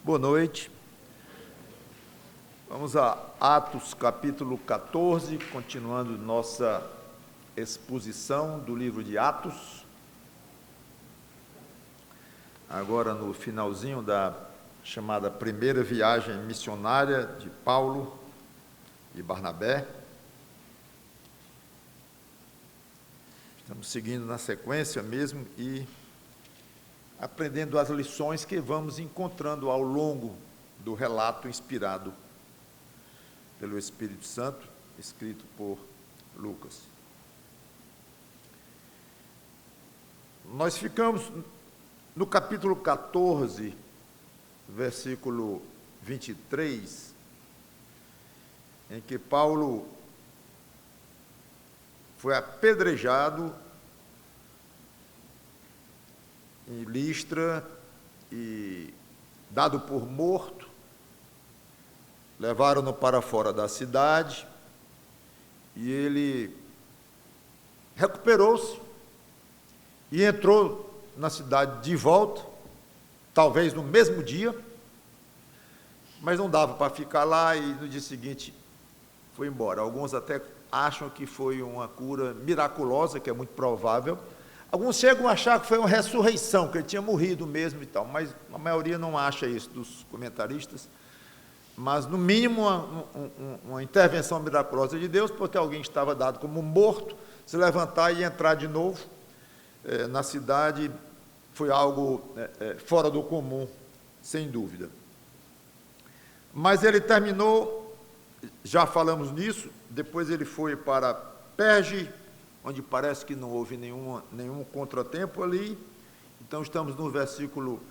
Boa noite. Vamos a Atos capítulo 14, continuando nossa exposição do livro de Atos. Agora no finalzinho da chamada primeira viagem missionária de Paulo e Barnabé. Estamos seguindo na sequência mesmo e aprendendo as lições que vamos encontrando ao longo do relato inspirado pelo Espírito Santo, escrito por Lucas. Nós ficamos no capítulo 14, versículo 23, em que Paulo foi apedrejado em Listra e dado por morto. Levaram-no para fora da cidade e ele recuperou-se e entrou na cidade de volta, talvez no mesmo dia, mas não dava para ficar lá e no dia seguinte foi embora. Alguns até acham que foi uma cura miraculosa, que é muito provável. Alguns chegam a achar que foi uma ressurreição, que ele tinha morrido mesmo e tal, mas a maioria não acha isso dos comentaristas. Mas, no mínimo, uma intervenção miraculosa de Deus, porque alguém estava dado como morto, se levantar e entrar de novo na cidade, foi algo fora do comum, sem dúvida. Mas ele terminou, já falamos nisso, depois ele foi para Perge, onde parece que não houve nenhum contratempo ali. Então, estamos no versículo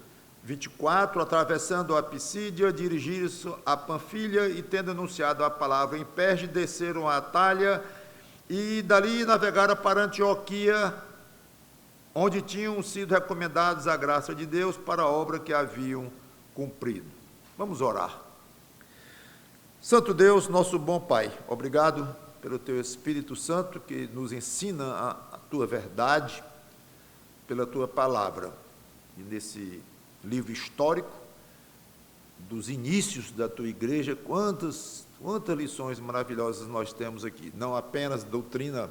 24, atravessando a Pisídia, dirigiram-se a Panfilha e, tendo anunciado a palavra em Perge, desceram a Atália e dali navegaram para Antioquia, onde tinham sido recomendados à graça de Deus para a obra que haviam cumprido. Vamos orar. Santo Deus, nosso bom Pai, obrigado pelo Teu Espírito Santo que nos ensina a Tua verdade, pela Tua palavra. E nesse livro histórico dos inícios da Tua igreja, quantas lições maravilhosas nós temos aqui. Não apenas doutrina,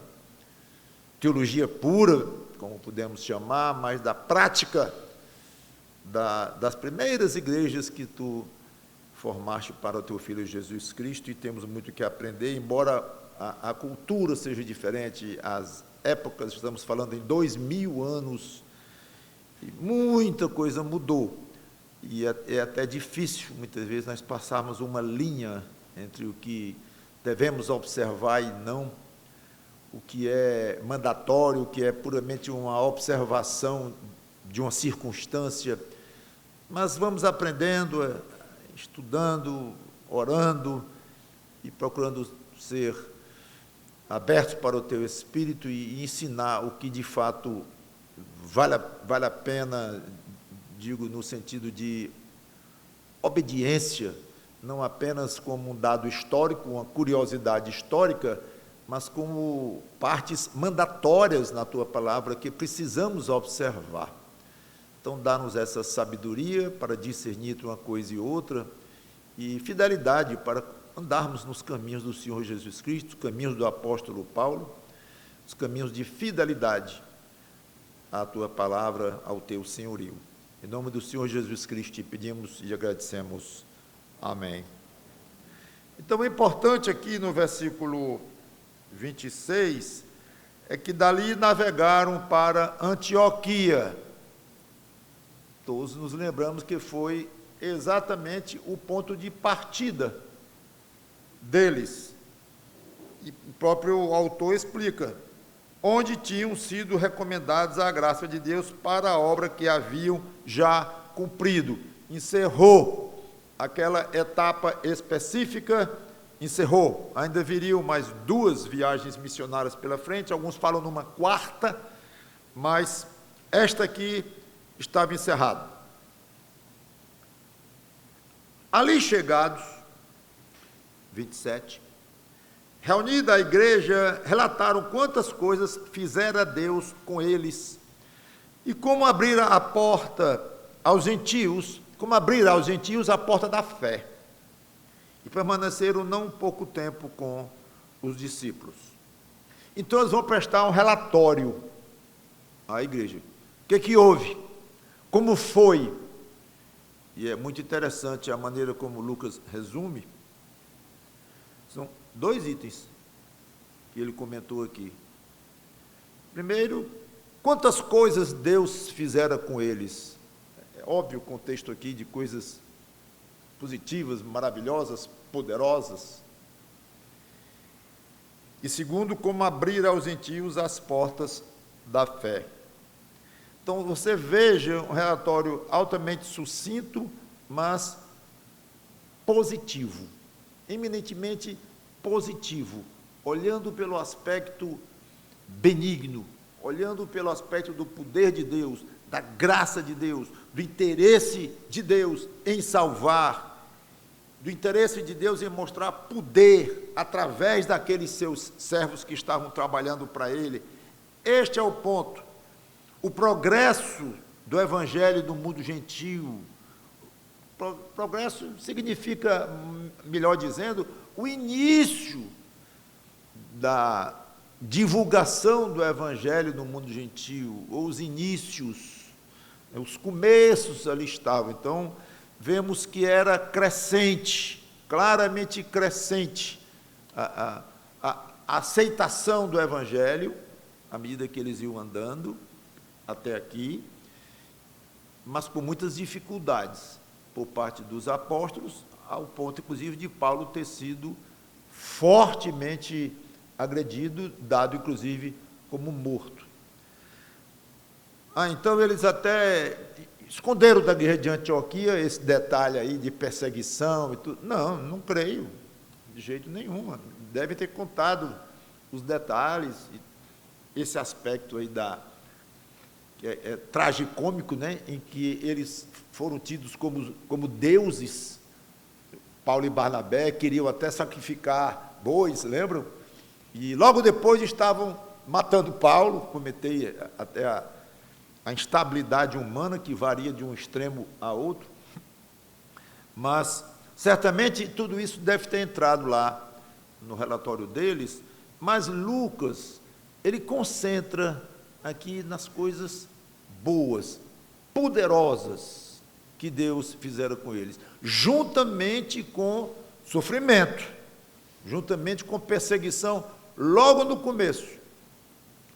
teologia pura, como podemos chamar, mas da prática das primeiras igrejas que Tu formaste para o Teu Filho Jesus Cristo, e temos muito que aprender, embora a cultura seja diferente, as épocas, estamos falando em 2000 anos, e muita coisa mudou, e é até difícil, muitas vezes, nós passarmos uma linha entre o que devemos observar e não, o que é mandatório, o que é puramente uma observação de uma circunstância, mas vamos aprendendo, estudando, orando e procurando ser abertos para o Teu Espírito e ensinar o que de fato vale a pena, digo no sentido de obediência, não apenas como um dado histórico, uma curiosidade histórica, mas como partes mandatórias na Tua palavra que precisamos observar. Então, dá-nos essa sabedoria para discernir entre uma coisa e outra, e fidelidade para andarmos nos caminhos do Senhor Jesus Cristo, os caminhos do apóstolo Paulo, os caminhos de fidelidade à Tua palavra, ao Teu senhorio. Em nome do Senhor Jesus Cristo te pedimos e agradecemos. Amém. Então, o importante aqui no versículo 26 é que dali navegaram para Antioquia. Todos nos lembramos que foi exatamente o ponto de partida deles. E o próprio autor explica, onde tinham sido recomendados à graça de Deus para a obra que haviam já cumprido. Encerrou aquela etapa específica, encerrou. Ainda viriam mais 2 viagens missionárias pela frente, alguns falam numa 4ª, mas esta aqui estava encerrada. Ali chegados, 27, reunida a igreja, relataram quantas coisas fizera Deus com eles e como abrira a porta aos gentios como abrir aos gentios a porta da fé, e permaneceram não pouco tempo com os discípulos. Então eles vão prestar um relatório à igreja. O que houve? Como foi? E é muito interessante a maneira como Lucas resume. São 2 itens que ele comentou aqui. Primeiro, quantas coisas Deus fizera com eles. É óbvio o contexto aqui de coisas positivas, maravilhosas, poderosas. E segundo, como abrir aos gentios as portas da fé. Então, você veja um relatório altamente sucinto, mas positivo, eminentemente positivo, olhando pelo aspecto benigno, olhando pelo aspecto do poder de Deus, da graça de Deus, do interesse de Deus em salvar, do interesse de Deus em mostrar poder através daqueles seus servos que estavam trabalhando para Ele. Este é o ponto. O progresso do evangelho do mundo gentil. Progresso significa, melhor dizendo, o início da divulgação do evangelho no mundo gentil, ou os inícios, os começos ali estavam. Então, vemos que era crescente, claramente crescente, a aceitação do evangelho, à medida que eles iam andando até aqui, mas com muitas dificuldades por parte dos apóstolos, ao ponto, inclusive, de Paulo ter sido fortemente agredido, dado, inclusive, como morto. Então, eles até esconderam da igreja de Antioquia esse detalhe aí de perseguição e tudo. Não creio, de jeito nenhum. Deve ter contado os detalhes, esse aspecto aí que é tragicômico, né, em que eles foram tidos como deuses. Paulo e Barnabé queriam até sacrificar bois, lembram? E logo depois estavam matando Paulo. Comentei até a instabilidade humana que varia de um extremo a outro. Mas, certamente, tudo isso deve ter entrado lá no relatório deles, mas Lucas, ele concentra aqui nas coisas boas, poderosas, que Deus fizera com eles, juntamente com sofrimento, juntamente com perseguição, logo no começo,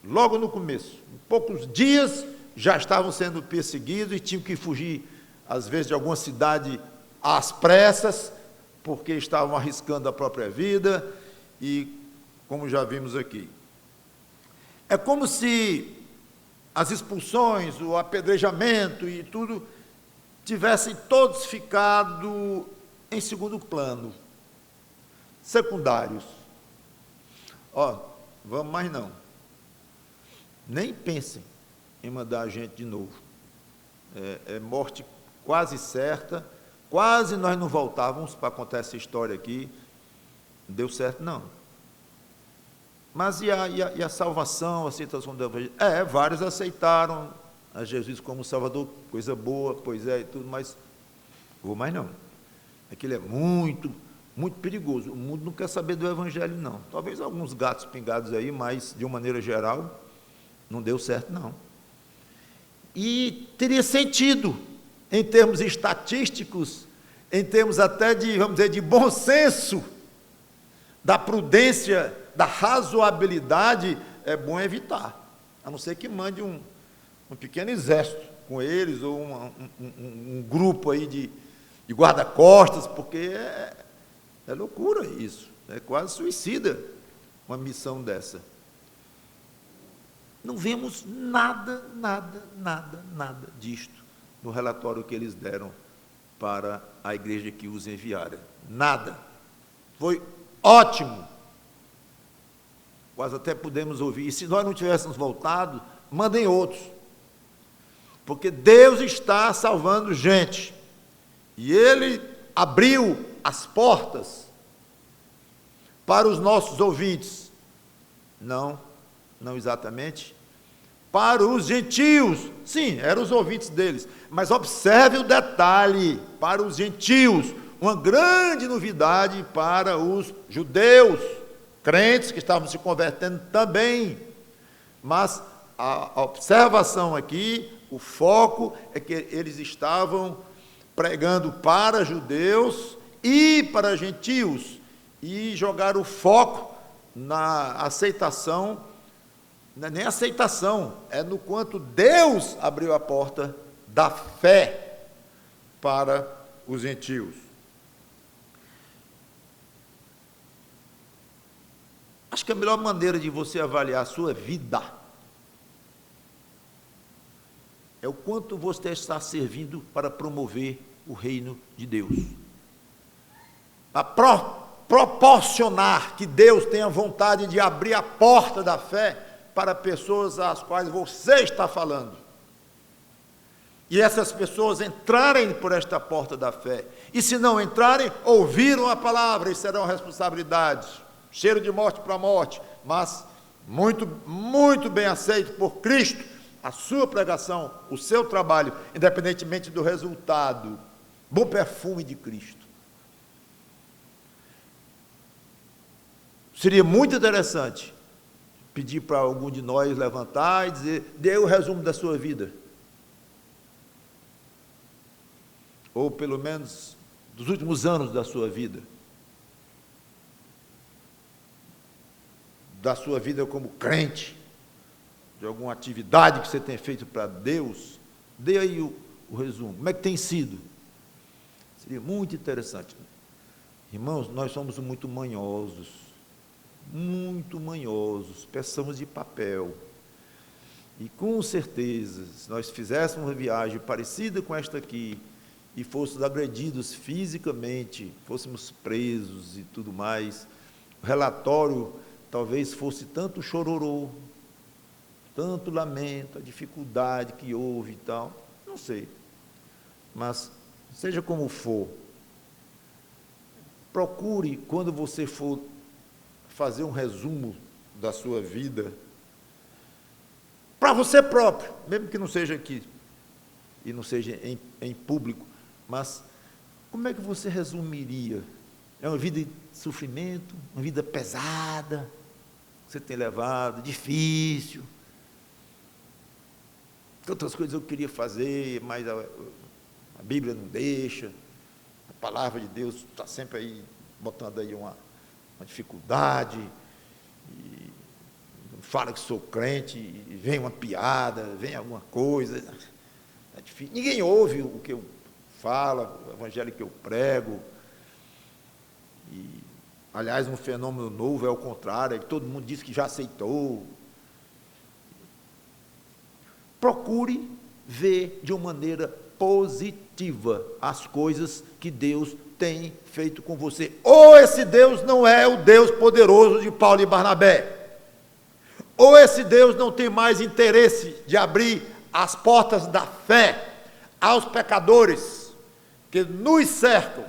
em poucos dias já estavam sendo perseguidos e tinham que fugir, às vezes, de alguma cidade às pressas, porque estavam arriscando a própria vida, e como já vimos aqui, é como se as expulsões, o apedrejamento e tudo, tivessem todos ficado em segundo plano, secundários. Vamos mais não. Nem pensem em mandar a gente de novo. É morte quase certa, quase nós não voltávamos para contar essa história aqui. Não deu certo, não. Mas e a salvação, a aceitação do evangelho? Vários aceitaram a Jesus como Salvador, coisa boa, pois é, e tudo, mas vou mais não. Aquilo é muito, muito perigoso. O mundo não quer saber do evangelho, não. Talvez alguns gatos pingados aí, mas, de uma maneira geral, não deu certo, não. E teria sentido, em termos estatísticos, em termos até de, vamos dizer, de bom senso, da prudência, da razoabilidade, é bom evitar, a não ser que mande um pequeno exército com eles, ou um grupo aí de guarda-costas, porque é loucura isso, é quase suicida uma missão dessa. Não vemos nada disto no relatório que eles deram para a igreja que os enviara. Nada. Foi ótimo. Quase até podemos ouvir. E se nós não tivéssemos voltado, mandem outros. Porque Deus está salvando gente. E Ele abriu as portas para os nossos ouvintes. Não exatamente. para os gentios. Sim, eram os ouvintes deles. Mas observe o detalhe, para os gentios, uma grande novidade para os judeus, crentes que estavam se convertendo também. Mas a observação aqui, o foco é que eles estavam pregando para judeus e para gentios, e jogaram o foco na aceitação, não é nem aceitação, é no quanto Deus abriu a porta da fé para os gentios. Acho que a melhor maneira de você avaliar a sua vida é o quanto você está servindo para promover o reino de Deus. A proporcionar que Deus tenha vontade de abrir a porta da fé para pessoas às quais você está falando. E essas pessoas entrarem por esta porta da fé. E se não entrarem, ouviram a palavra e serão responsabilidades. Cheiro de morte para morte, mas muito, muito bem aceito por Cristo. A sua pregação, o seu trabalho, independentemente do resultado. Bom perfume de Cristo. Seria muito interessante pedir para algum de nós levantar e dizer, dê o resumo da sua vida. Ou pelo menos dos últimos anos da sua vida. Da sua vida como crente, de alguma atividade que você tem feito para Deus, dê aí o resumo. Como é que tem sido? Seria muito interessante. Irmãos, nós somos muito manhosos, peçamos de papel. E com certeza, se nós fizéssemos uma viagem parecida com esta aqui, e fôssemos agredidos fisicamente, fôssemos presos e tudo mais, o relatório talvez fosse tanto chororô, tanto lamento, a dificuldade que houve e tal, não sei. Mas, seja como for, procure, quando você for fazer um resumo da sua vida, para você próprio, mesmo que não seja aqui, e não seja em público, mas como é que você resumiria? É uma vida de sofrimento, uma vida pesada, que você tem levado, difícil, tantas coisas eu queria fazer, mas a Bíblia não deixa, a palavra de Deus está sempre aí, botando aí uma dificuldade, e fala que sou crente, e vem uma piada, vem alguma coisa, é difícil. Ninguém ouve o que eu falo, o evangelho que eu prego, e, aliás, um fenômeno novo é o contrário, é que todo mundo diz que já aceitou. Procure ver de uma maneira positiva as coisas que Deus tem feito com você. Ou esse Deus não é o Deus poderoso de Paulo e Barnabé, ou esse Deus não tem mais interesse de abrir as portas da fé aos pecadores que nos cercam.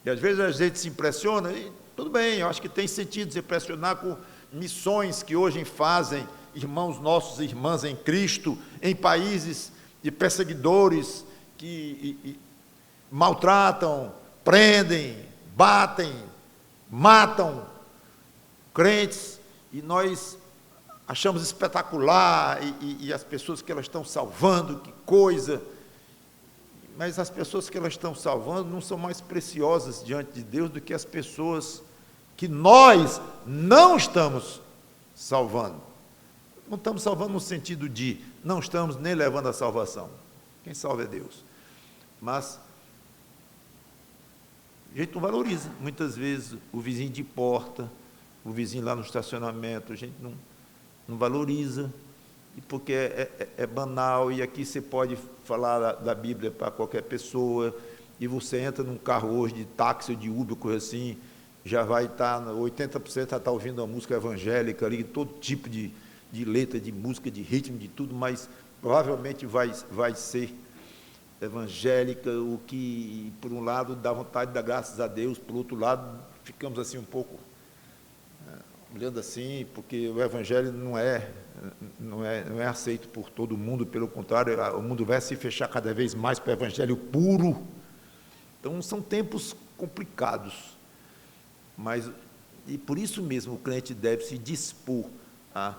E às vezes a gente se impressiona, e tudo bem, eu acho que tem sentido se impressionar com missões que hoje fazem irmãos nossos e irmãs em Cristo, em países de perseguidores que maltratam, prendem, batem, matam crentes, e nós achamos espetacular, e as pessoas que elas estão salvando, que coisa, mas as pessoas que elas estão salvando não são mais preciosas diante de Deus do que as pessoas que nós não estamos salvando. Não estamos salvando no sentido de, não estamos nem levando a salvação. Quem salva é Deus. Mas a gente não valoriza, muitas vezes, o vizinho de porta, o vizinho lá no estacionamento, a gente não valoriza, porque é banal, e aqui você pode falar da Bíblia para qualquer pessoa, e você entra num carro hoje de táxi ou de Uber, coisa assim, já vai estar, 80% já está ouvindo uma música evangélica ali, todo tipo de letra, de música, de ritmo, de tudo, mas provavelmente vai ser evangélica, o que, por um lado, dá vontade de dar graças a Deus, por outro lado, ficamos assim um pouco olhando assim, porque o Evangelho não é aceito por todo mundo, pelo contrário, o mundo vai se fechar cada vez mais para o Evangelho puro. Então, são tempos complicados, e por isso mesmo o crente deve se dispor a: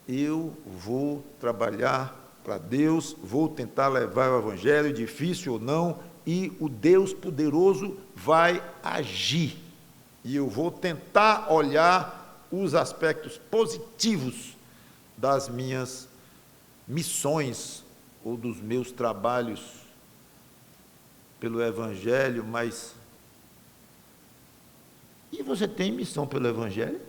eu vou trabalhar para Deus, vou tentar levar o Evangelho, difícil ou não, e o Deus poderoso vai agir. E eu vou tentar olhar os aspectos positivos das minhas missões ou dos meus trabalhos pelo Evangelho. Mas e você tem missão pelo Evangelho?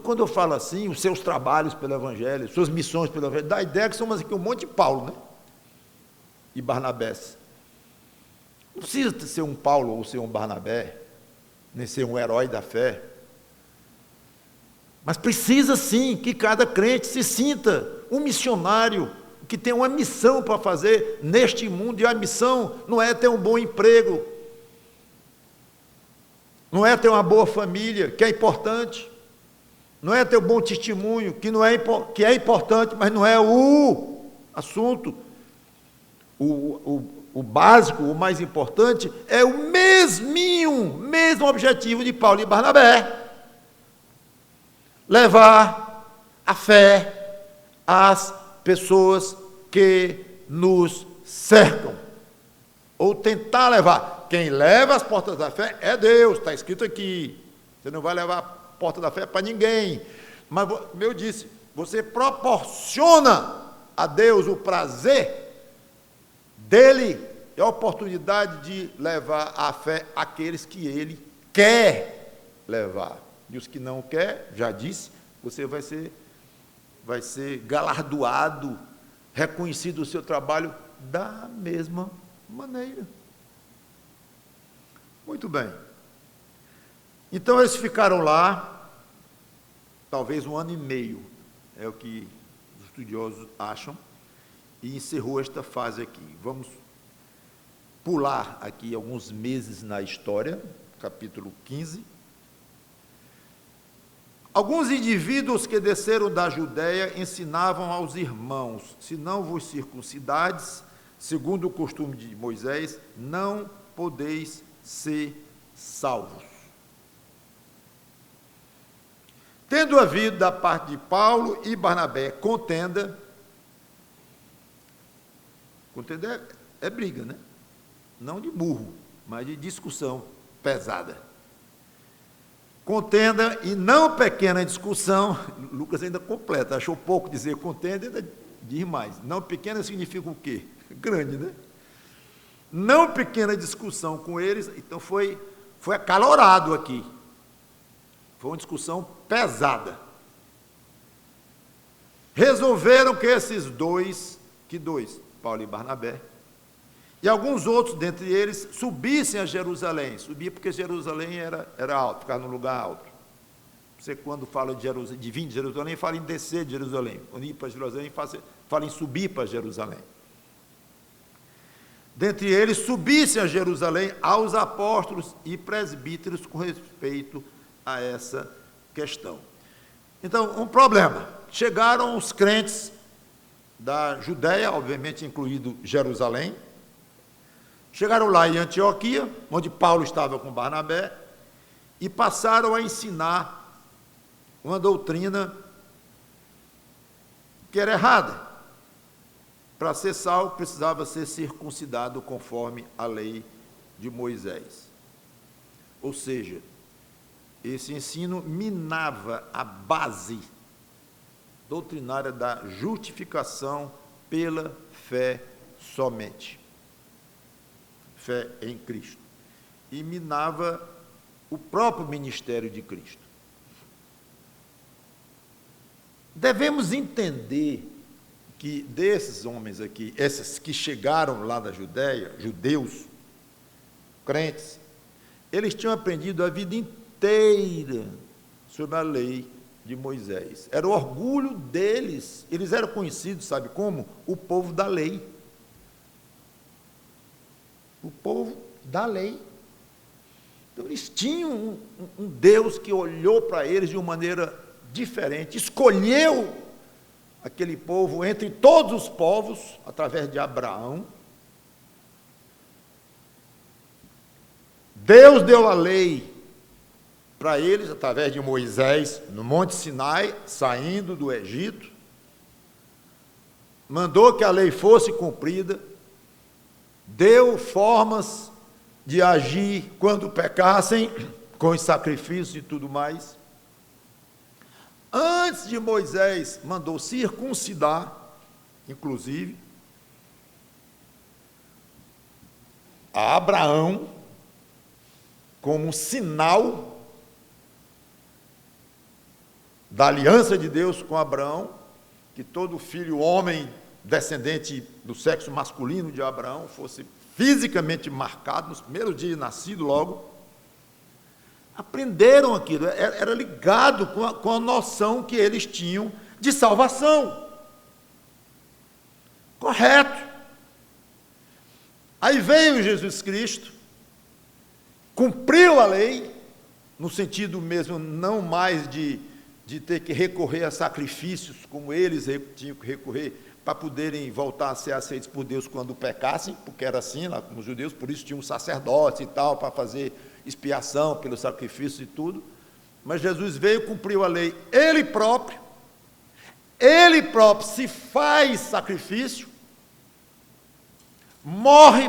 Quando eu falo assim, os seus trabalhos pelo Evangelho, suas missões pelo Evangelho, dá a ideia que somos aqui um monte de Paulo, né? E Barnabés. Não precisa ser um Paulo ou ser um Barnabé, nem ser um herói da fé. Mas precisa sim que cada crente se sinta um missionário, que tem uma missão para fazer neste mundo. E a missão não é ter um bom emprego, não é ter uma boa família, que é importante, não é ter um bom testemunho, que é importante, mas não é o assunto. O básico, o mais importante, é o mesmo objetivo de Paulo e Barnabé: levar a fé às pessoas que nos cercam, ou tentar levar. Quem leva as portas da fé é Deus, está escrito aqui. Você não vai levar a porta da fé para ninguém, mas, como eu disse, você proporciona a Deus o prazer dele e a oportunidade de levar a fé àqueles que ele quer levar. E os que não quer, já disse, você vai ser galardoado, reconhecido o seu trabalho da mesma maneira. Muito bem. Então eles ficaram lá, talvez 1 ano e meio, é o que os estudiosos acham, e encerrou esta fase aqui. Vamos pular aqui alguns meses na história, capítulo 15. Alguns indivíduos que desceram da Judéia ensinavam aos irmãos: se não vos circuncidades, segundo o costume de Moisés, não podeis ser salvos. Tendo havido da parte de Paulo e Barnabé contenda é briga, né? Não de burro, mas de discussão pesada. Contenda e não pequena discussão. Lucas ainda completa, achou pouco dizer contenda, ainda diz mais. Não pequena significa o quê? Grande, né? Não pequena discussão com eles, então foi acalorado aqui. Foi uma discussão pesada. Resolveram que esses dois, Paulo e Barnabé, e alguns outros dentre eles, subissem a Jerusalém. Subia porque Jerusalém era alto, ficava num lugar alto. Você, quando fala de vir de Jerusalém, fala em descer de Jerusalém. Quando ir para Jerusalém, fala em subir para Jerusalém. Dentre eles, subissem a Jerusalém aos apóstolos e presbíteros com respeito a essa questão. Então, um problema. Chegaram os crentes da Judéia, obviamente incluído Jerusalém. Chegaram lá em Antioquia, onde Paulo estava com Barnabé, e passaram a ensinar uma doutrina que era errada. Para ser salvo, precisava ser circuncidado conforme a lei de Moisés. Ou seja, esse ensino minava a base doutrinária da justificação pela fé somente. Fé em Cristo. E minava o próprio ministério de Cristo. Devemos entender que desses homens aqui, esses que chegaram lá da Judéia, judeus, crentes, eles tinham aprendido a vida inteira sobre a lei de Moisés. Era o orgulho deles. Eles eram conhecidos, sabe como? O povo da lei. O povo da lei. Então, eles tinham um Deus que olhou para eles de uma maneira diferente, escolheu aquele povo entre todos os povos, através de Abraão. Deus deu a lei para eles, através de Moisés, no Monte Sinai, saindo do Egito. Mandou que a lei fosse cumprida, deu formas de agir quando pecassem, com os sacrifícios e tudo mais. Antes de Moisés, mandou circuncidar, inclusive, a Abraão, como um sinal da aliança de Deus com Abraão, que todo filho homem descendente do sexo masculino de Abraão fosse fisicamente marcado nos primeiros dias de nascido logo. Aprenderam aquilo, era ligado com a noção que eles tinham de salvação. Correto. Aí veio Jesus Cristo, cumpriu a lei, no sentido mesmo não mais de ter que recorrer a sacrifícios, como eles tinham que recorrer, para poderem voltar a ser aceitos por Deus quando pecassem, porque era assim lá com os judeus, por isso tinham um sacerdote e tal, para fazer expiação pelo sacrifício e tudo. Mas Jesus veio, cumpriu a lei, ele próprio se faz sacrifício, morre,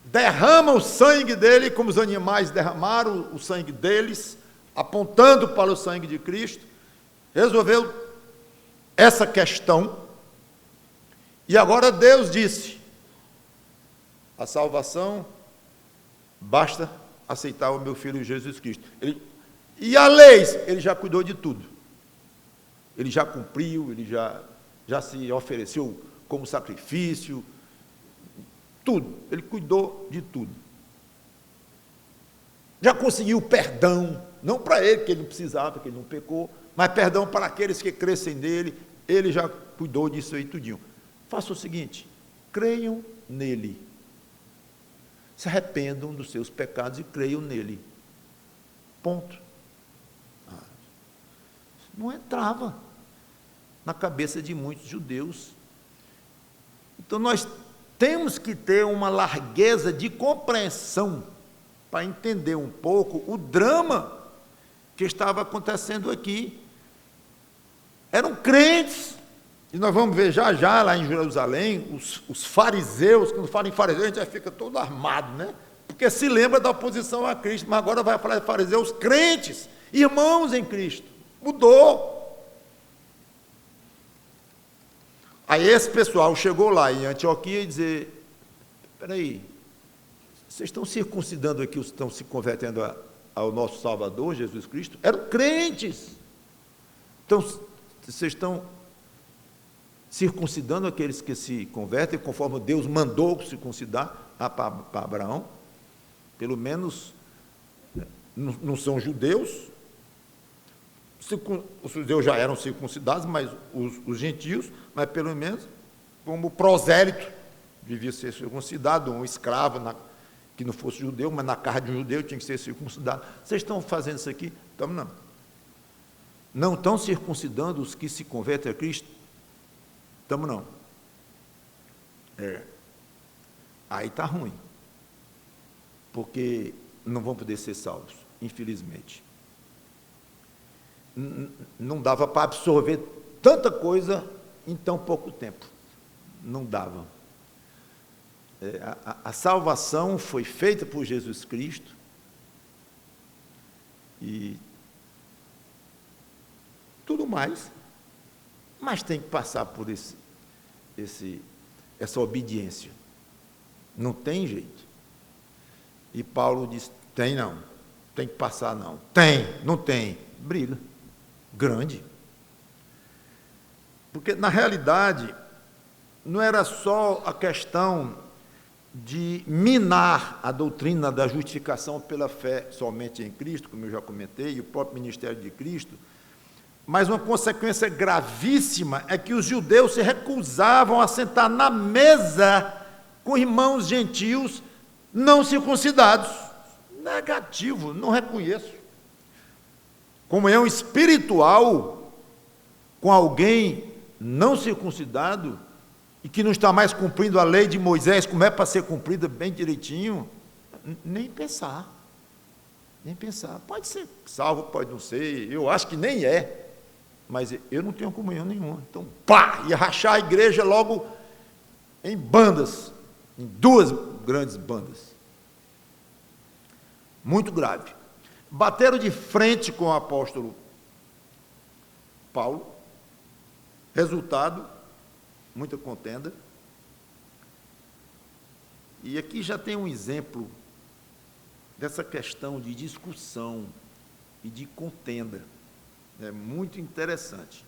derrama o sangue dele, como os animais derramaram o sangue deles, apontando para o sangue de Cristo, resolveu essa questão, e agora Deus disse: a salvação basta aceitar o meu Filho Jesus Cristo. E a lei, ele já cuidou de tudo, ele já cumpriu, ele já se ofereceu como sacrifício, tudo, ele cuidou de tudo. Já conseguiu perdão, não para ele, que ele não precisava, que ele não pecou, mas perdão para aqueles que crescem nele, ele já cuidou disso aí tudinho. Faça o seguinte, creiam nele, se arrependam dos seus pecados e creiam nele. Ponto. Não entrava na cabeça de muitos judeus. Então nós temos que ter uma largueza de compreensão para entender um pouco o drama que estava acontecendo aqui. Eram crentes, e nós vamos ver já lá em Jerusalém, os fariseus, quando falam em fariseus, a gente já fica todo armado, né? Porque se lembra da oposição a Cristo, mas agora vai falar de fariseus crentes, irmãos em Cristo. Mudou. Aí esse pessoal chegou lá em Antioquia e dizer: espera aí, vocês estão circuncidando aqui, estão se convertendo ao nosso Salvador, Jesus Cristo? Eram crentes. Então, vocês estão circuncidando aqueles que se convertem, conforme Deus mandou circuncidar para Abraão. Pelo menos não são judeus. Os judeus já eram circuncidados, mas os gentios, mas pelo menos como prosélito, devia ser circuncidado, um escravo que não fosse judeu, mas na carne de um judeu tinha que ser circuncidado. Vocês estão fazendo isso aqui? Estamos não. Não estão circuncidando os que se convertem a Cristo? Estamos não. Aí está ruim. Porque não vão poder ser salvos, infelizmente. Não dava para absorver tanta coisa em tão pouco tempo. Não dava. A salvação foi feita por Jesus Cristo e tudo mais, mas tem que passar por essa obediência. Não tem jeito. E Paulo diz: tem não, tem que passar não. Tem, não tem, briga grande. Porque, na realidade, não era só a questão de minar a doutrina da justificação pela fé somente em Cristo, como eu já comentei, e o próprio ministério de Cristo, mas uma consequência gravíssima é que os judeus se recusavam a sentar na mesa com irmãos gentios não circuncidados. Negativo, não reconheço. Comunhão espiritual com alguém não circuncidado e que não está mais cumprindo a lei de Moisés, como é para ser cumprida bem direitinho, nem pensar. Nem pensar. Pode ser salvo, pode não ser, eu acho que nem é, mas eu não tenho comunhão nenhuma. Então, pá, ia rachar a igreja logo em bandas, em duas grandes bandas. Muito grave. Bateram de frente com o apóstolo Paulo. Resultado, muita contenda. E aqui já tem um exemplo dessa questão de discussão e de contenda. É muito interessante.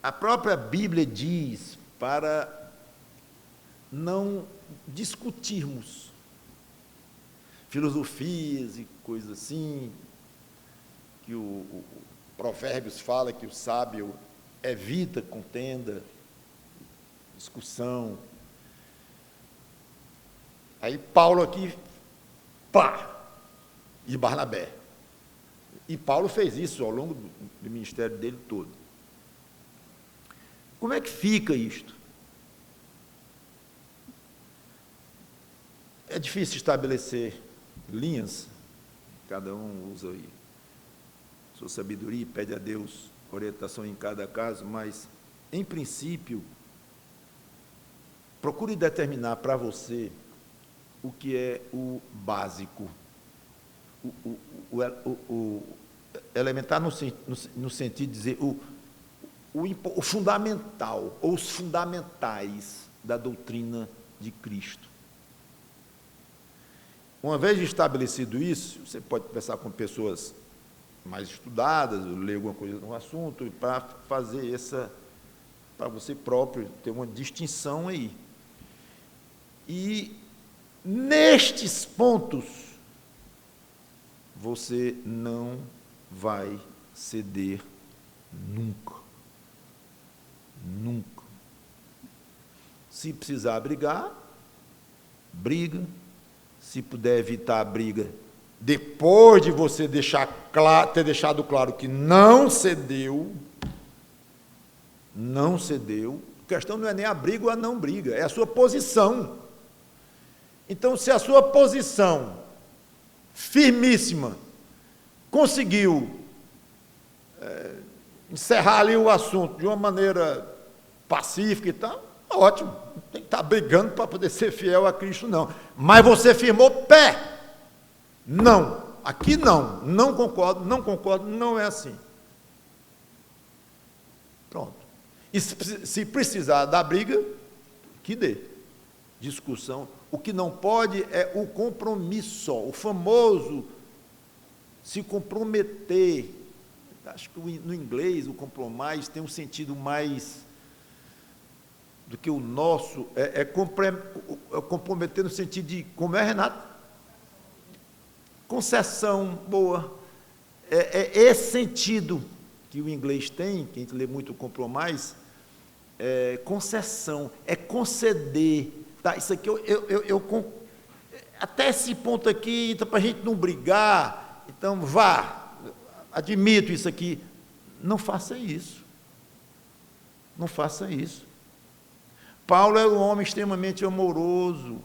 A própria Bíblia diz para não discutirmos filosofias e coisas assim, que o Provérbios fala que o sábio evita contenda, discussão. Aí Paulo aqui, pá, e Barnabé. E Paulo fez isso ao longo do ministério dele todo. Como é que fica isto? É difícil estabelecer linhas, cada um usa aí sua sabedoria e pede a Deus orientação em cada caso, mas, em princípio, procure determinar para você o que é o básico, o elementar no sentido de dizer o fundamental, ou os fundamentais da doutrina de Cristo. Uma vez estabelecido isso, você pode conversar com pessoas mais estudadas, ler alguma coisa no assunto, para fazer para você próprio ter uma distinção aí. E nestes pontos, você não vai ceder nunca. Nunca. Se precisar brigar, briga. Se puder evitar a briga, depois de você ter deixado claro que não cedeu, a questão não é nem a briga ou a não briga, é a sua posição. Então, se a sua posição firmíssima conseguiu encerrar ali o assunto de uma maneira pacífica e tal, ótimo, não tem que estar brigando para poder ser fiel a Cristo, não. Mas você firmou pé. Não, aqui não concordo, não é assim. Pronto. E se precisar da briga, que dê. Discussão. O que não pode é o compromisso, o famoso se comprometer. Acho que no inglês o compromise tem um sentido mais do que o nosso, comprometer no sentido de, como é, Renato? Concessão, boa. É esse sentido que o inglês tem, que a gente lê muito o compromise, concessão, é conceder. Tá, isso aqui até esse ponto aqui, então, para a gente não brigar, então admito isso aqui. Não faça isso. Não faça isso. Paulo era um homem extremamente amoroso.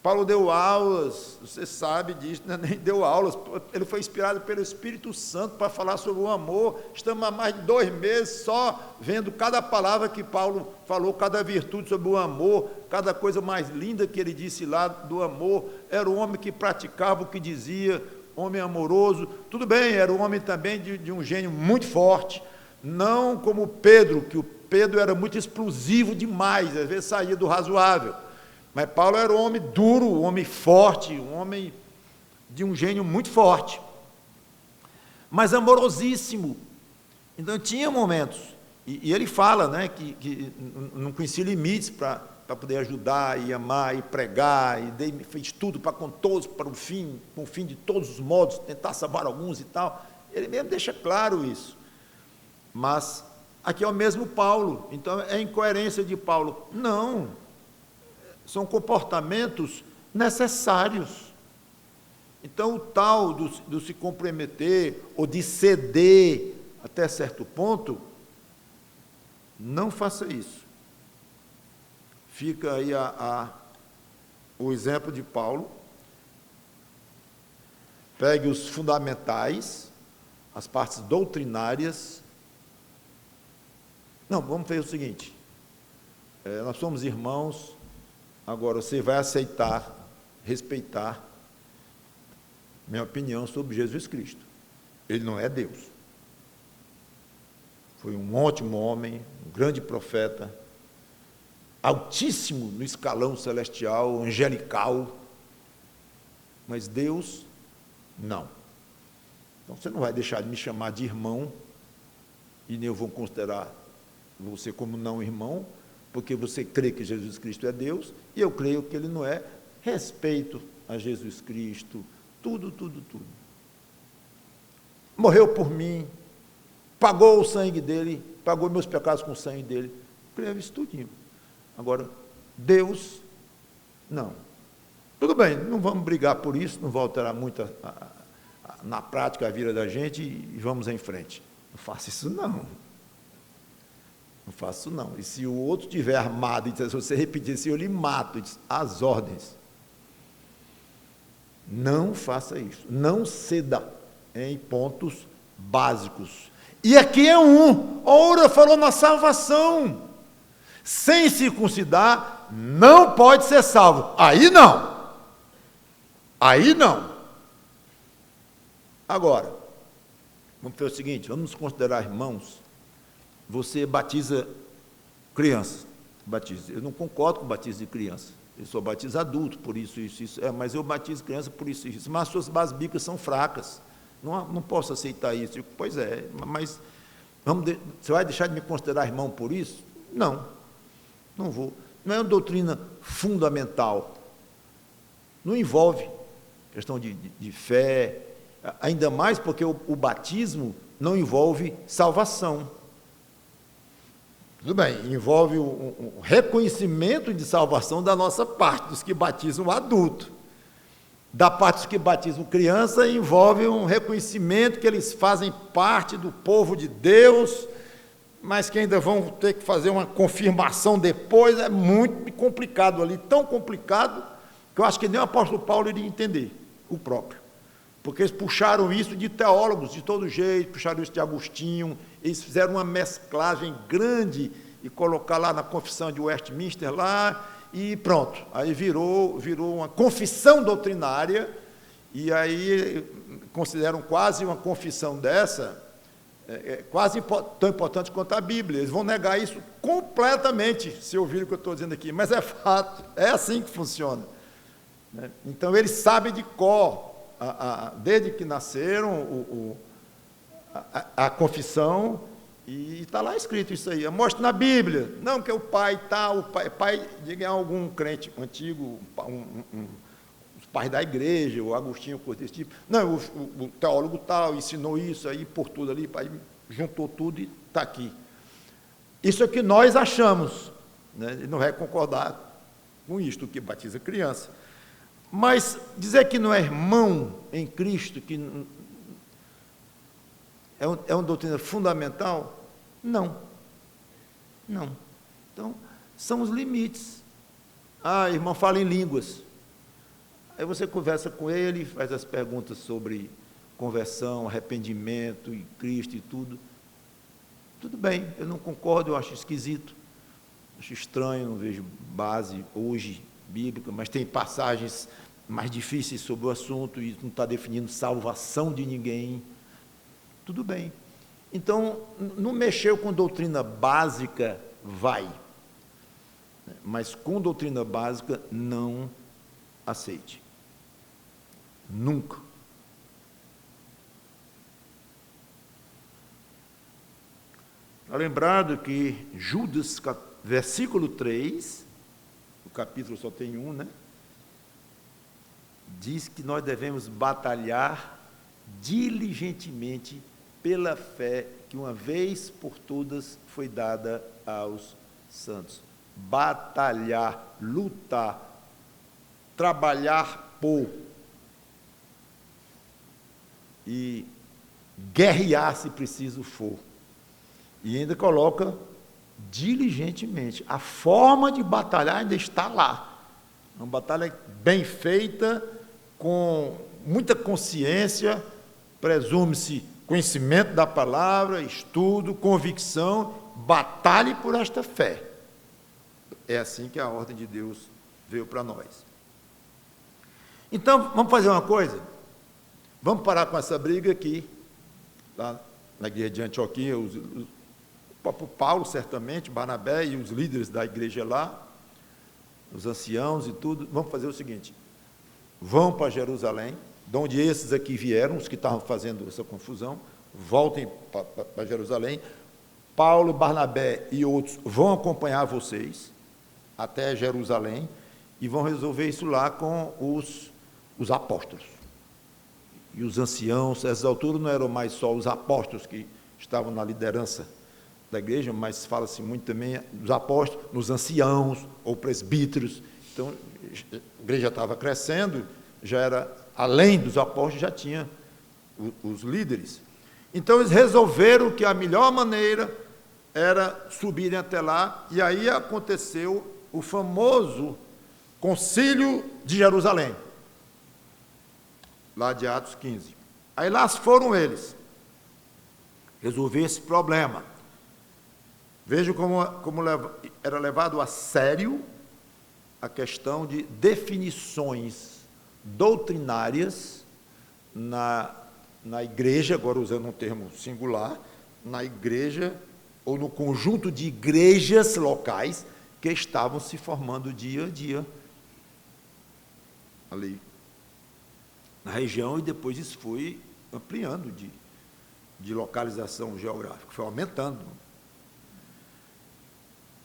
Paulo deu aulas, você sabe disso, nem deu aulas, ele foi inspirado pelo Espírito Santo para falar sobre o amor. Estamos há mais de 2 meses só vendo cada palavra que Paulo falou, cada virtude sobre o amor, cada coisa mais linda que ele disse lá do amor. Era um homem que praticava o que dizia, homem amoroso. Tudo bem, era um homem também de um gênio muito forte, não como Pedro, que o Pedro era muito explosivo demais, às vezes saía do razoável. Mas Paulo era um homem duro, um homem forte, um homem de um gênio muito forte, mas amorosíssimo. Então tinha momentos, e ele fala, né, que não conhecia limites para poder ajudar e amar e pregar, e fez tudo para com todos, para o fim, com o fim de todos os modos, tentar salvar alguns e tal. Ele mesmo deixa claro isso. Mas aqui é o mesmo Paulo, então é incoerência de Paulo. Não, são comportamentos necessários. Então, o tal do se comprometer ou de ceder até certo ponto, não faça isso. Fica aí o exemplo de Paulo. Pegue os fundamentais, as partes doutrinárias. Não, vamos fazer o seguinte, nós somos irmãos, agora você vai aceitar, respeitar minha opinião sobre Jesus Cristo. Ele não é Deus. Foi um ótimo homem, um grande profeta, altíssimo no escalão celestial, angelical, mas Deus, não. Então você não vai deixar de me chamar de irmão, e nem eu vou considerar você como não irmão, porque você crê que Jesus Cristo é Deus, e eu creio que Ele não é. Respeito a Jesus Cristo, tudo. Morreu por mim, pagou o sangue dele, pagou meus pecados com o sangue dele, creio isso tudinho. Agora, Deus, não. Tudo bem, não vamos brigar por isso, não vai alterar muito na prática a vida da gente e vamos em frente. Não faça isso não. Não faço isso não. E se o outro estiver armado e se você repetir assim, eu lhe mato, as ordens. Não faça isso. Não ceda em pontos básicos. E aqui é ora falou na salvação. Sem circuncidar, não pode ser salvo. Aí não. Aí não. Agora, vamos fazer o seguinte, vamos nos considerar irmãos. Você batiza criança. Batiza. Eu não concordo com o batismo de criança. Eu só batizo adulto, por isso. Mas eu batizo criança por isso. Mas as suas bases bíblicas são fracas. Não posso aceitar isso. Pois é, mas você vai deixar de me considerar irmão por isso? Não vou. Não é uma doutrina fundamental. Não envolve questão de fé, ainda mais porque o batismo não envolve salvação. Tudo bem, envolve um reconhecimento de salvação da nossa parte, dos que batizam o adulto. Da parte dos que batizam criança, envolve um reconhecimento que eles fazem parte do povo de Deus, mas que ainda vão ter que fazer uma confirmação depois. É muito complicado ali, tão complicado, que eu acho que nem o apóstolo Paulo iria entender, o próprio. Porque eles puxaram isso de teólogos, de todo jeito, puxaram isso de Agostinho, eles fizeram uma mesclagem grande e colocaram lá na confissão de Westminster, lá, e pronto. Aí virou uma confissão doutrinária, e aí consideram quase uma confissão dessa, quase tão importante quanto a Bíblia. Eles vão negar isso completamente, se ouvirem o que eu estou dizendo aqui, mas é fato, é assim que funciona. Então, eles sabem de cor, desde que nasceram, a confissão, e está lá escrito isso aí. Mostra na Bíblia. Não, que o pai tal, pai diga algum crente antigo, os pais da igreja, o Agostinho, coisa desse tipo. Não, o teólogo tal ensinou isso aí, por tudo ali, pai juntou tudo e está aqui. Isso é o que nós achamos, né? Ele não vai concordar com isto, que batiza criança. Mas dizer que não é irmão em Cristo, que é uma doutrina fundamental? Não. Então, são os limites. Irmão, fala em línguas. Aí você conversa com ele, faz as perguntas sobre conversão, arrependimento, e Cristo e tudo. Tudo bem, eu não concordo, eu acho esquisito, acho estranho, não vejo base hoje bíblica, mas tem passagens mais difíceis sobre o assunto, e não está definindo salvação de ninguém. Tudo bem. Então, não mexeu com doutrina básica, vai. Mas com doutrina básica, não aceite. Nunca. Está lembrado que Judas, versículo 3, o capítulo só tem um, né? Diz que nós devemos batalhar diligentemente pela fé que uma vez por todas foi dada aos santos. Batalhar, lutar, trabalhar por. e guerrear se preciso for. E ainda coloca diligentemente. A forma de batalhar ainda está lá. Uma batalha bem feita, com muita consciência, presume-se conhecimento da palavra, estudo, convicção, batalhe por esta fé. É assim que a ordem de Deus veio para nós. Então, vamos fazer uma coisa? Vamos parar com essa briga aqui, lá na igreja de Antioquia, o próprio Paulo, certamente, Barnabé e os líderes da igreja lá, os anciãos e tudo, vamos fazer o seguinte: vão para Jerusalém, de onde esses aqui vieram, os que estavam fazendo essa confusão, voltem para Jerusalém. Paulo, Barnabé e outros vão acompanhar vocês até Jerusalém e vão resolver isso lá com os apóstolos. E os anciãos, a essas alturas não eram mais só os apóstolos que estavam na liderança da igreja, mas fala-se muito também dos apóstolos, nos anciãos ou presbíteros. Então, a igreja estava crescendo, já era, além dos apóstolos, já tinha os líderes. Então, eles resolveram que a melhor maneira era subirem até lá, e aí aconteceu o famoso Concílio de Jerusalém, lá de Atos 15. Aí lá foram eles resolver esse problema. Vejam como era levado a sério a questão de definições doutrinárias na igreja, agora usando um termo singular, na igreja ou no conjunto de igrejas locais que estavam se formando dia a dia ali na região, e depois isso foi ampliando de localização geográfica, foi aumentando.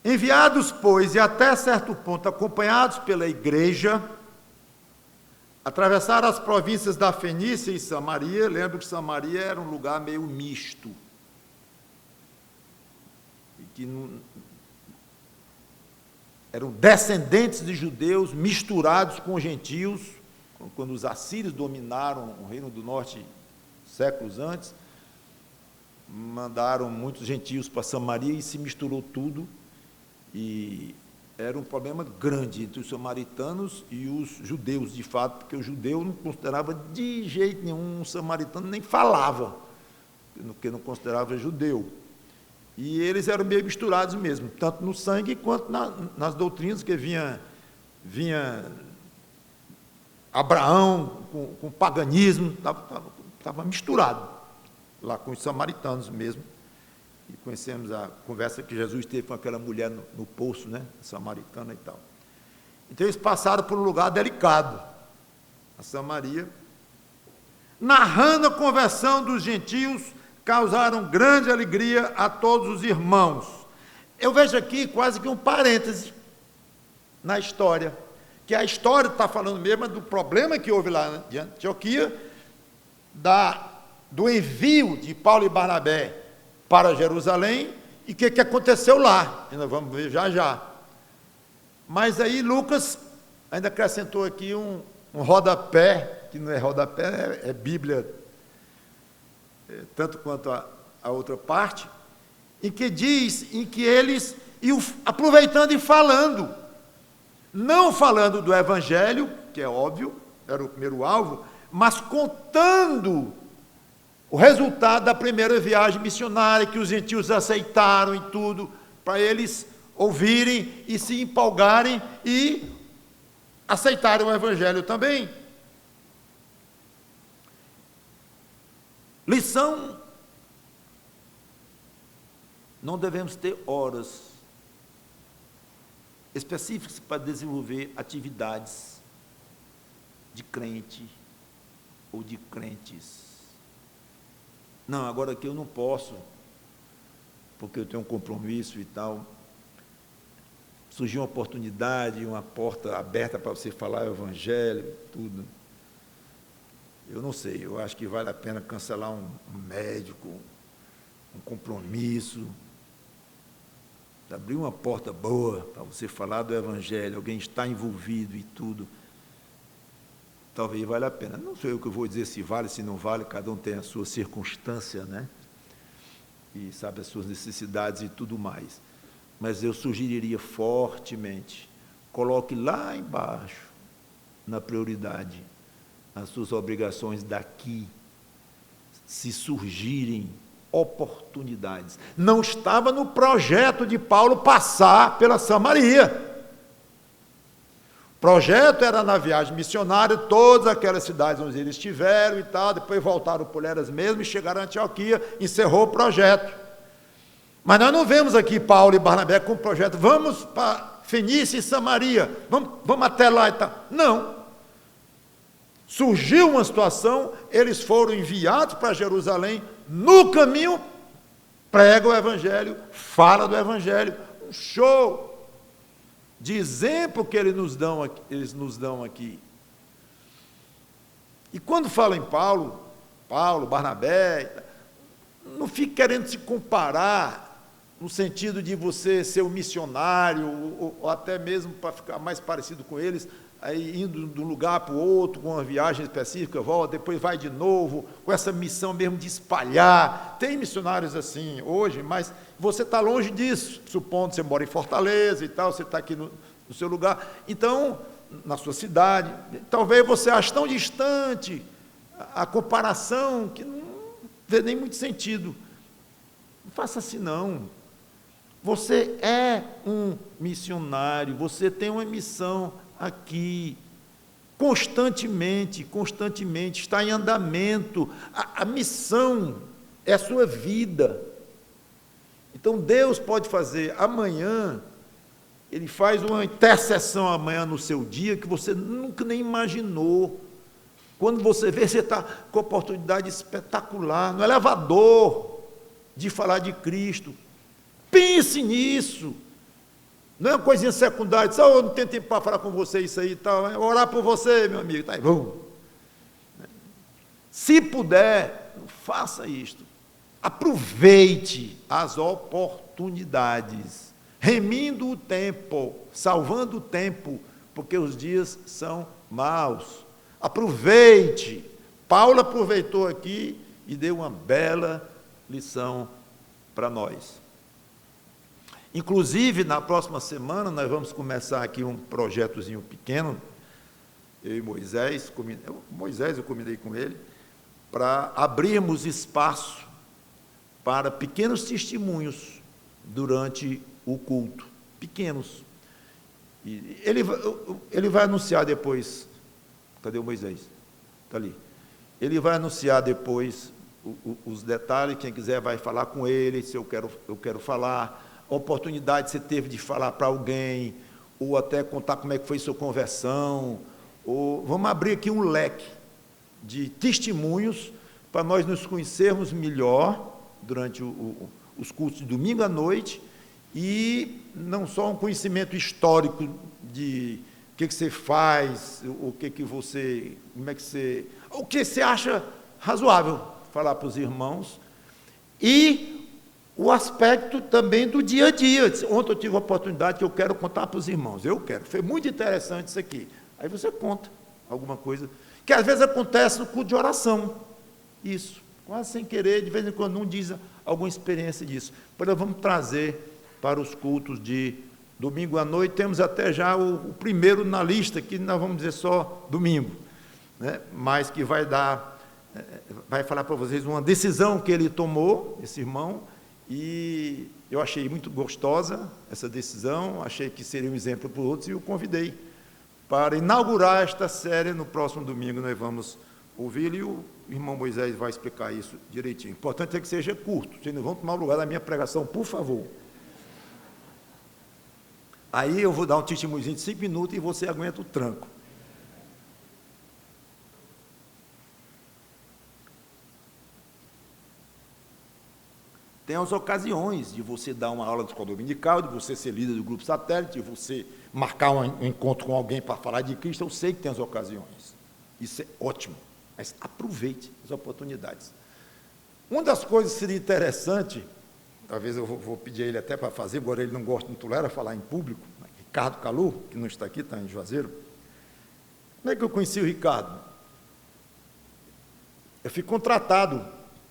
Enviados, pois, e até certo ponto acompanhados pela igreja, atravessaram as províncias da Fenícia e Samaria. Lembro que Samaria era um lugar meio misto, e que eram descendentes de judeus misturados com gentios. Quando os assírios dominaram o reino do norte séculos antes, mandaram muitos gentios para Samaria e se misturou tudo, e era um problema grande entre os samaritanos e os judeus, de fato, porque o judeu não considerava de jeito nenhum um samaritano, nem falava, porque não considerava judeu. E eles eram meio misturados mesmo, tanto no sangue quanto nas doutrinas, que vinha Abraão com paganismo, estava misturado lá com os samaritanos mesmo. E conhecemos a conversa que Jesus teve com aquela mulher no poço, né, samaritana e tal. Então eles passaram por um lugar delicado, a Samaria, narrando a conversão dos gentios, causaram grande alegria a todos os irmãos. Eu vejo aqui quase que um parêntese na história, que a história está falando mesmo do problema que houve lá de Antioquia, do envio de Paulo e Barnabé para Jerusalém, e o que aconteceu lá, e nós vamos ver já já. Mas aí Lucas ainda acrescentou aqui um rodapé, que não é rodapé, é Bíblia, tanto quanto a outra parte, em que diz, em que eles iam aproveitando e falando, não falando do Evangelho, que é óbvio, era o primeiro alvo, mas contando o resultado da primeira viagem missionária, que os gentios aceitaram e tudo, para eles ouvirem e se empolgarem e aceitarem o Evangelho também. Lição: não devemos ter horas específicas para desenvolver atividades de crente ou de crentes. Não, agora aqui eu não posso, porque eu tenho um compromisso e tal. Surgiu uma oportunidade, uma porta aberta para você falar o Evangelho, tudo. Eu não sei, eu acho que vale a pena cancelar um médico, um compromisso, abrir uma porta boa para você falar do Evangelho, alguém está envolvido e tudo. talvez valha a pena. Não sou eu que vou dizer se vale, se não vale, cada um tem a sua circunstância, né? E sabe as suas necessidades e tudo mais. Mas eu sugeriria fortemente, coloque lá embaixo, na prioridade, as suas obrigações daqui, se surgirem oportunidades. Não estava no projeto de Paulo passar pela Samaria. O projeto era na viagem missionária, todas aquelas cidades onde eles estiveram e tal, depois voltaram por elas mesmas e chegaram a Antioquia, encerrou o projeto. Mas nós não vemos aqui Paulo e Barnabé com o projeto, vamos para Fenícia e Samaria, vamos até lá e tal. Não. Surgiu uma situação, eles foram enviados para Jerusalém, no caminho, prega o Evangelho, fala do Evangelho, um show de exemplo que eles nos dão aqui. E quando fala em Paulo, Barnabé, não fique querendo se comparar, no sentido de você ser um missionário, ou até mesmo para ficar mais parecido com eles, aí indo de um lugar para o outro, com uma viagem específica, volta, depois vai de novo, com essa missão mesmo de espalhar. Tem missionários assim hoje, mas você está longe disso, supondo que você mora em Fortaleza e tal, você está aqui no seu lugar, então, na sua cidade, talvez você ache tão distante a comparação que não vê nem muito sentido. Não faça assim, não. Você é um missionário, você tem uma missão aqui, constantemente, está em andamento. A missão é a sua vida. Então, Deus pode fazer amanhã, Ele faz uma intercessão amanhã no seu dia, que você nunca nem imaginou. Quando você vê, você está com oportunidade espetacular, no elevador, de falar de Cristo. Pense nisso. Não é uma coisinha secundária, diz, eu não tenho tempo para falar com você isso aí e tal, orar por você, meu amigo, tá aí, vamos. Se puder, faça isto. Aproveite as oportunidades, remindo o tempo, salvando o tempo, porque os dias são maus. Aproveite. Paulo aproveitou aqui e deu uma bela lição para nós. Inclusive, na próxima semana, nós vamos começar aqui um projetozinho pequeno, eu e Moisés, eu combinei com ele, para abrirmos espaço para pequenos testemunhos durante o culto, pequenos. E ele vai anunciar depois, cadê o Moisés? Está ali. Ele vai anunciar depois os detalhes, quem quiser vai falar com ele, se eu quero falar, a oportunidade que você teve de falar para alguém, ou até contar como é que foi sua conversão, ou vamos abrir aqui um leque de testemunhos para nós nos conhecermos melhor durante os cultos de domingo à noite, e não só um conhecimento histórico de o que você faz, o que você acha razoável falar para os irmãos, e o aspecto também do dia a dia. Ontem eu tive a oportunidade que eu quero contar para os irmãos, foi muito interessante isso aqui. Aí você conta alguma coisa, que às vezes acontece no culto de oração, isso, quase sem querer, de vez em quando um diz alguma experiência disso. Pois nós vamos trazer para os cultos de domingo à noite, temos até já o primeiro na lista, que nós vamos dizer só domingo, né? Mas que vai falar para vocês uma decisão que ele tomou, esse irmão, e eu achei muito gostosa essa decisão, achei que seria um exemplo para os outros, e o convidei para inaugurar esta série. No próximo domingo nós vamos ouvi-lo, e o irmão Moisés vai explicar isso direitinho. O importante é que seja curto, vocês não vão tomar o lugar da minha pregação, por favor. Aí eu vou dar um testemunhozinho de 5 minutos e você aguenta o tranco. Tem as ocasiões de você dar uma aula de escola dominical, de você ser líder do grupo satélite, de você marcar um encontro com alguém para falar de Cristo. Eu sei que tem as ocasiões. Isso é ótimo, mas aproveite as oportunidades. Uma das coisas que seria interessante, talvez eu vou pedir a ele até para fazer, agora ele não tolera falar em público, Ricardo Calu, que não está aqui, está em Juazeiro, Como é que eu conheci o Ricardo? Eu fui contratado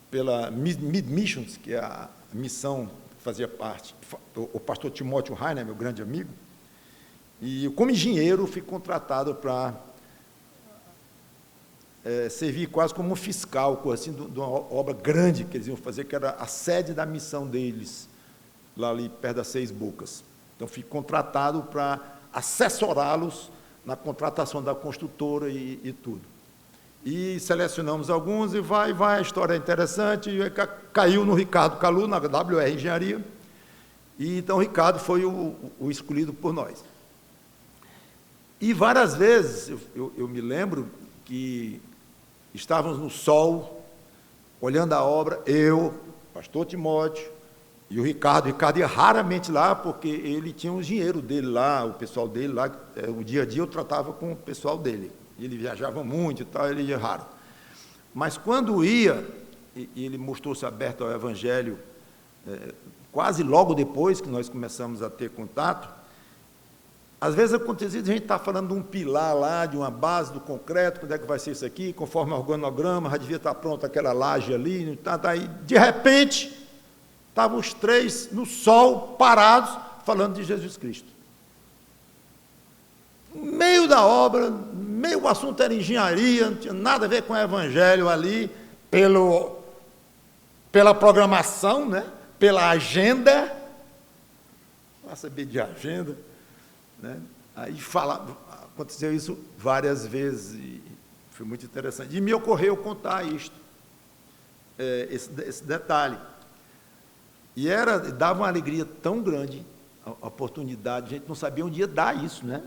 pela Mid Missions, que é a missão que fazia parte, o pastor Timóteo Rainer, meu grande amigo, e como engenheiro fui contratado para servir quase como um fiscal, assim, de uma obra grande que eles iam fazer, que era a sede da missão deles, lá ali perto das Seis Bocas. Então, fui contratado para assessorá-los na contratação da construtora e tudo. E selecionamos alguns, e vai, a história é interessante, caiu no Ricardo Calu, na WR Engenharia, e então o Ricardo foi o escolhido por nós. E várias vezes, eu me lembro que estávamos no sol, olhando a obra, eu, pastor Timóteo, e o Ricardo ia raramente lá, porque ele tinha um engenheiro dele lá, o pessoal dele lá, o dia a dia eu tratava com o pessoal dele. Ele viajava muito e tal, ele ia raro. Mas quando ia, e ele mostrou-se aberto ao Evangelho, quase logo depois que nós começamos a ter contato, às vezes acontecia de a gente estar falando de um pilar lá, de uma base do concreto, quando é que vai ser isso aqui, conforme o organograma, já devia estar pronta aquela laje ali, aí, de repente, estavam os três no sol, parados, falando de Jesus Cristo. No meio da obra, o assunto era engenharia, não tinha nada a ver com o Evangelho ali, pela programação, né? Pela agenda, vai saber de agenda, né? Aí aconteceu isso várias vezes, e foi muito interessante. E me ocorreu contar isto, esse detalhe. E dava uma alegria tão grande, a oportunidade, a gente não sabia onde ia dar isso, né?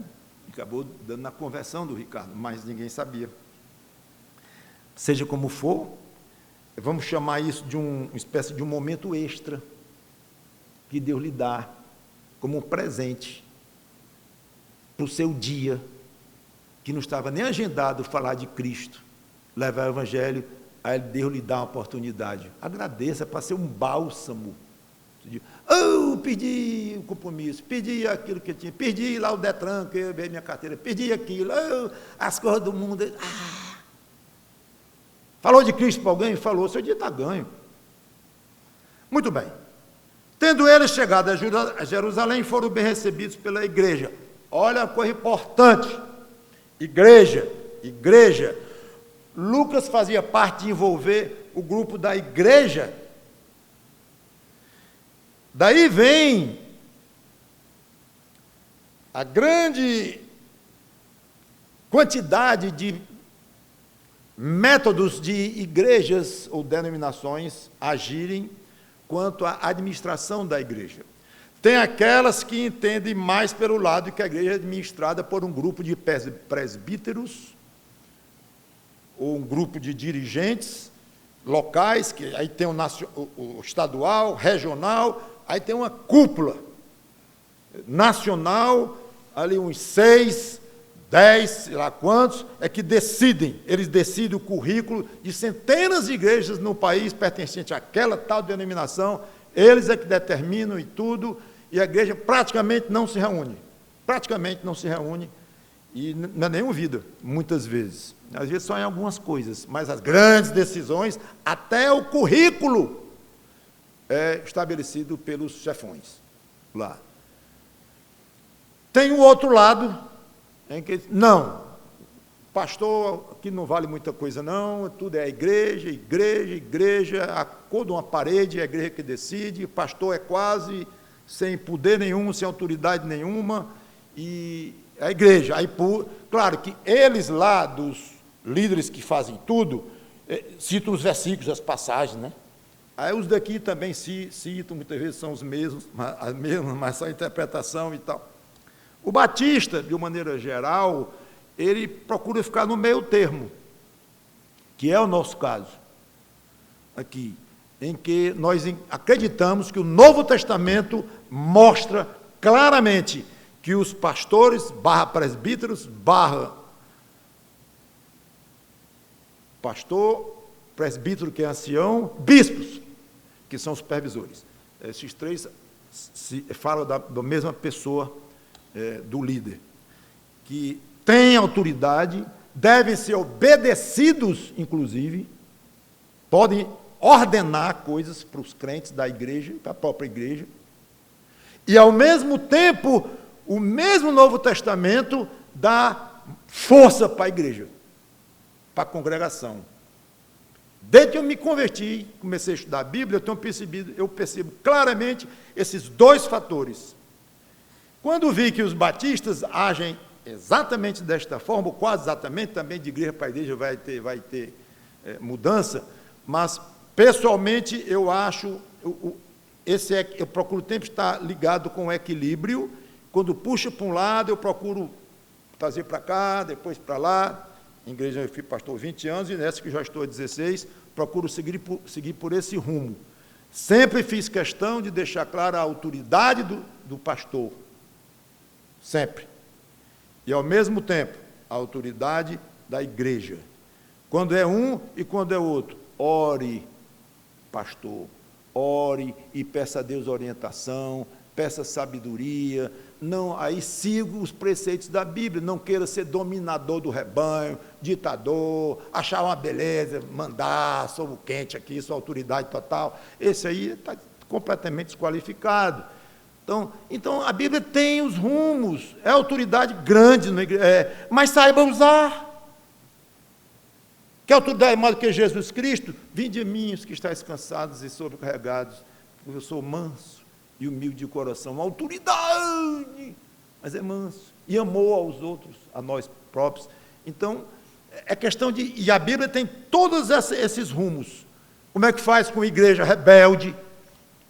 Acabou dando na conversão do Ricardo, mas ninguém sabia. Seja como for, vamos chamar isso de uma espécie de um momento extra que Deus lhe dá como um presente para o seu dia, que não estava nem agendado falar de Cristo, levar o Evangelho, aí Deus lhe dá uma oportunidade. Agradeça, para ser um bálsamo. Pedi o compromisso, pedi aquilo que eu tinha, pedi lá o Detran, que eu veio minha carteira, pedi aquilo, as coisas do mundo. Falou de Cristo para alguém? Falou, seu dia está ganho. Muito bem. Tendo eles chegado a Jerusalém, foram bem recebidos pela igreja. Olha a coisa importante. Igreja. Lucas fazia parte de envolver o grupo da igreja. Daí vem a grande quantidade de métodos de igrejas ou denominações agirem quanto à administração da igreja. Tem aquelas que entendem mais pelo lado que a igreja é administrada por um grupo de presbíteros, ou um grupo de dirigentes locais, que aí tem o estadual, regional, aí tem uma cúpula nacional, ali uns 6, 10, sei lá quantos, que decidem, eles decidem o currículo de centenas de igrejas no país pertencente àquela tal denominação, eles é que determinam e tudo, e a igreja praticamente não se reúne, e não é nem ouvida, muitas vezes. Às vezes só em algumas coisas, mas as grandes decisões, até o currículo é estabelecido pelos chefões lá. Tem o outro lado, em que não, pastor, aqui não vale muita coisa não, tudo é igreja, a cor de uma parede é a igreja que decide, pastor é quase sem poder nenhum, sem autoridade nenhuma, e a igreja, aí claro que eles lá, dos líderes que fazem tudo, citam os versículos, as passagens, né? Aí os daqui também citam, muitas vezes são os mesmos, mas só a interpretação e tal. O batista, de uma maneira geral, ele procura ficar no meio termo, que é o nosso caso, aqui, em que nós acreditamos que o Novo Testamento mostra claramente que os pastores, presbíteros, pastor, presbítero, que é ancião, bispos, que são supervisores. Esses três falam da mesma pessoa, do líder, que tem autoridade devem ser obedecidos, inclusive, podem ordenar coisas para os crentes da igreja, para a própria igreja, e, ao mesmo tempo, o mesmo Novo Testamento dá força para a igreja, para a congregação. Desde que eu me converti, comecei a estudar a Bíblia, eu percebo claramente esses dois fatores. Quando vi que os batistas agem exatamente desta forma, ou quase exatamente, também de igreja para igreja vai ter mudança, mas, pessoalmente, eu acho, eu procuro sempre estar ligado com o equilíbrio. Quando puxa para um lado, eu procuro trazer para cá, depois para lá. Em igreja eu fui pastor 20 anos, e nessa que já estou há 16, procuro seguir por esse rumo. Sempre fiz questão de deixar clara a autoridade do pastor. Sempre. E, ao mesmo tempo, a autoridade da igreja. Quando é um e quando é outro, ore, pastor, ore e peça a Deus orientação, peça sabedoria. Não, aí siga os preceitos da Bíblia, não queira ser dominador do rebanho, ditador, achar uma beleza, mandar, sou o quente aqui, sou autoridade total. Esse aí está completamente desqualificado. Então, a Bíblia tem os rumos, é autoridade grande, mas saiba usar. Que autoridade é maior do que Jesus Cristo? Vinde a mim, os que estáis cansados e sobrecarregados, porque eu sou manso e humilde de coração. Uma autoridade, mas é manso. E amou aos outros, a nós próprios. Então, é questão de... E a Bíblia tem todos esses rumos. Como é que faz com a igreja rebelde,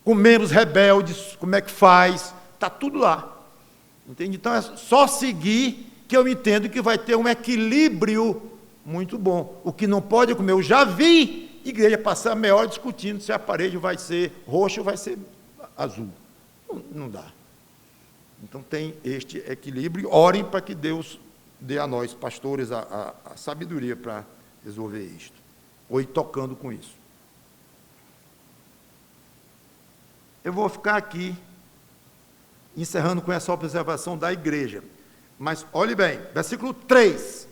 com membros rebeldes, como é que faz? Está tudo lá. Entende? Então, é só seguir que eu entendo que vai ter um equilíbrio muito bom. O que não pode comer, eu já vi igreja passar meia hora discutindo se a parede vai ser roxa ou vai ser azul. Não dá. Então tem este equilíbrio. Orem para que Deus dê a nós, pastores, a sabedoria para resolver isto. Ou ir tocando com isso. Eu vou ficar aqui, encerrando com essa observação da igreja. Mas, olhe bem, versículo 3.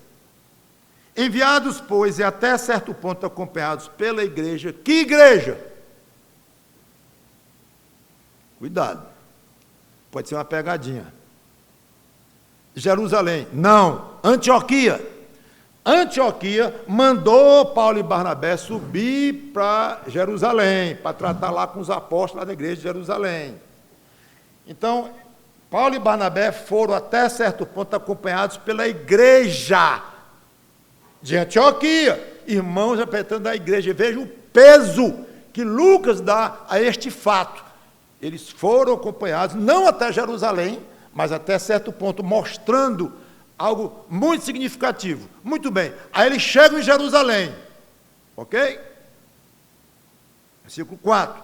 Enviados, pois, e até certo ponto acompanhados pela igreja. Que igreja? Cuidado. Pode ser uma pegadinha. Jerusalém. Não. Antioquia. Antioquia mandou Paulo e Barnabé subir para Jerusalém, para tratar lá com os apóstolos lá da igreja de Jerusalém. Então, Paulo e Barnabé foram até certo ponto acompanhados pela igreja de Antioquia, irmãos representando a igreja. Veja o peso que Lucas dá a este fato. Eles foram acompanhados, não até Jerusalém, mas até certo ponto, mostrando algo muito significativo. Muito bem, aí eles chegam em Jerusalém, ok? Versículo 4.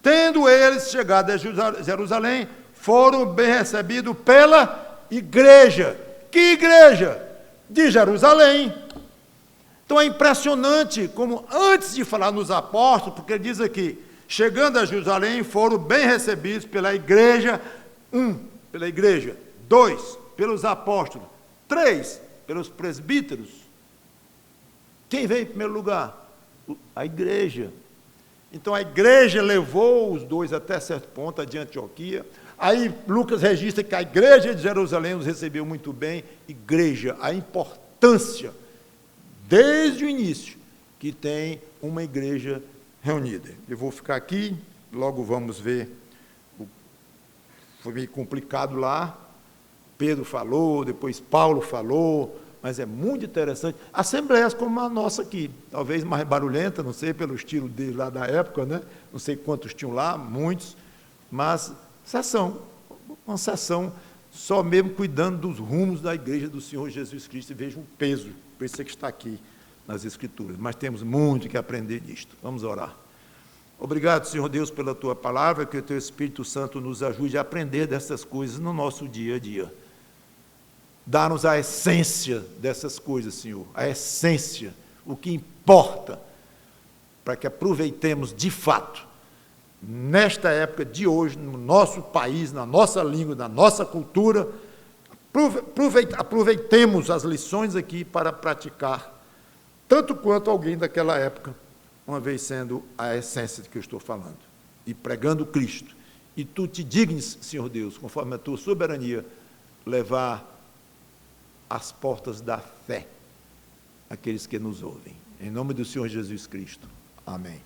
Tendo eles chegado a Jerusalém, foram bem recebidos pela igreja. Que igreja? De Jerusalém. Então é impressionante como, antes de falar nos apóstolos, porque ele diz aqui, chegando a Jerusalém, foram bem recebidos pela igreja, pela igreja, 2, pelos apóstolos, 3, pelos presbíteros. Quem veio em primeiro lugar? A igreja. Então a igreja levou os dois até certo ponto, de Antioquia. Aí Lucas registra que a igreja de Jerusalém os recebeu muito bem. Igreja, a importância desde o início, que tem uma igreja reunida. Eu vou ficar aqui, logo vamos ver. Foi meio complicado lá. Pedro falou, depois Paulo falou, mas é muito interessante. Assembleias como a nossa aqui, talvez mais barulhenta, não sei, pelo estilo dele lá da época, né? Não sei quantos tinham lá, muitos, mas uma sessão só mesmo cuidando dos rumos da igreja do Senhor Jesus Cristo, e veja um peso. Por isso é que está aqui nas Escrituras. Mas temos muito que aprender nisto. Vamos orar. Obrigado, Senhor Deus, pela Tua palavra, que o Teu Espírito Santo nos ajude a aprender dessas coisas no nosso dia a dia. Dá-nos a essência dessas coisas, Senhor. A essência, o que importa, para que aproveitemos de fato, nesta época de hoje, no nosso país, na nossa língua, na nossa cultura, Aproveitemos as lições aqui para praticar, tanto quanto alguém daquela época, uma vez sendo a essência de que eu estou falando, e pregando Cristo. E tu te dignes, Senhor Deus, conforme a tua soberania, levar às portas da fé aqueles que nos ouvem. Em nome do Senhor Jesus Cristo. Amém.